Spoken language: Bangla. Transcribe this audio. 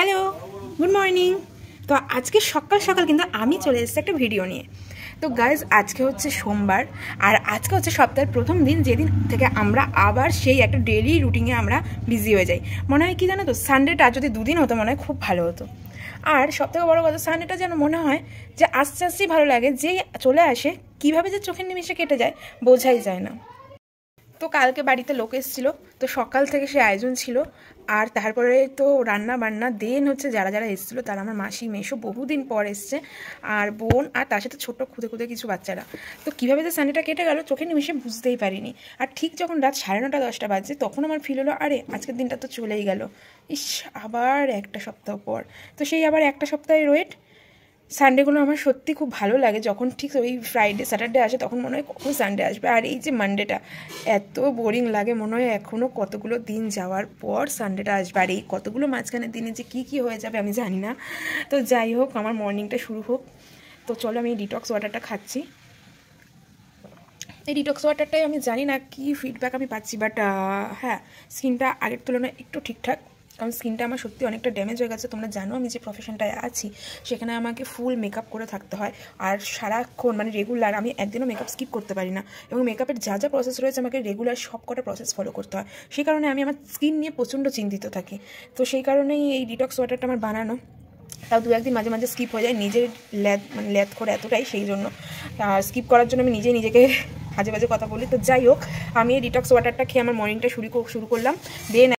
Hello, good morning. তো আজকে সকাল সকাল কিন্তু আমি চলে এসেছি একটা ভিডিও নিয়ে। তো গাইজ, আজকে হচ্ছে সোমবার, আর আজকে হচ্ছে সপ্তাহের প্রথম দিন, যেদিন থেকে আমরা আবার সেই একটা ডেইলি রুটিনে আমরা বিজি হয়ে যাই। মনে হয় কি জানো তো, সানডেটা যদি দুদিন হতো মনে হয় খুব ভালো হতো। আর সবথেকে বড় কথা, সানডেটা যেন মনে হয় যে আস্তে আস্তেই ভালো লাগে, যেই চলে আসে কীভাবে যে চোখের নিমেষে কেটে যায় বোঝাই যায় না। তো কালকে বাড়িতে লোক এসেছিল, তো সকাল থেকে সে আয়োজন ছিল। আর তারপরে তো রান্না বান্না দেন হচ্ছে, যারা যারা এসেছিলো তারা আমার মাসি মেশো বহুদিন পর এসছে, আর বোন, আর তার সাথে ছোট্ট খুদে খুদে কিছু বাচ্চারা। তো কীভাবে যে সানডেটা কেটে গেল চোখের নিমেষে বুঝতেই পারিনি। আর ঠিক যখন রাত 9:30-10টা বাজছে তখন আমার ফিল হলো, আরে আজকের দিনটা তো চলেই গেল, ইস আবার একটা সপ্তাহ পর। তো সেই আবার একটা সপ্তাহের ওয়েট। সানডেগুলো আমার সত্যি খুব ভালো লাগে, যখন ঠিক ওই ফ্রাইডে স্যাটারডে আসে তখন মনে হয় কখন সানডে আসবে। আর এই যে মানডেটা এত বোরিং লাগে, মনে হয় এখনও কতগুলো দিন যাওয়ার পর সানডেটা আসবে। আর এই কতগুলো মাঝখানের দিনে যে কী হয়ে যাবে আমি জানি না। তো যাই হোক, আমার মর্নিংটা শুরু হোক। তো চলো, আমি এই ডিটক্স ওয়াটারটা খাচ্ছি। এই ডিটক্স ওয়াটারটাই আমি জানি না কী ফিডব্যাক আমি পাচ্ছি, বাট হ্যাঁ, স্কিনটা আগের তুলনায় একটু ঠিকঠাক। কারণ স্কিনটা আমার সত্যি অনেকটা ড্যামেজ হয়ে গেছে। তোমরা জানো আমি যে প্রফেশনটায় আছি সেখানে আমাকে ফুল মেকআপ করে থাকতে হয়, আর সারাক্ষণ মানে রেগুলার আমি একদিনও মেকআপ স্কিপ করতে পারি না। এবং মেকআপের যা যা প্রসেস রয়েছে আমাকে রেগুলার সব কটা প্রসেস ফলো করতে হয়। সেই কারণে আমি আমার স্কিন নিয়ে প্রচণ্ড চিন্তিত থাকি। তো সেই কারণেই এই ডিটক্স ওয়াটারটা আমার বানানো। তাও দু একদিন মাঝে মাঝে স্কিপ হয়ে যায়, নিজের ল্যাদ করে এতটাই, সেই জন্য স্কিপ করার জন্য আমি নিজেকে বাজে কথা বলি। তো যাই হোক, আমি এই ডিটক্স ওয়াটারটা খেয়ে আমার মর্নিংটা শুরু করলাম। দেন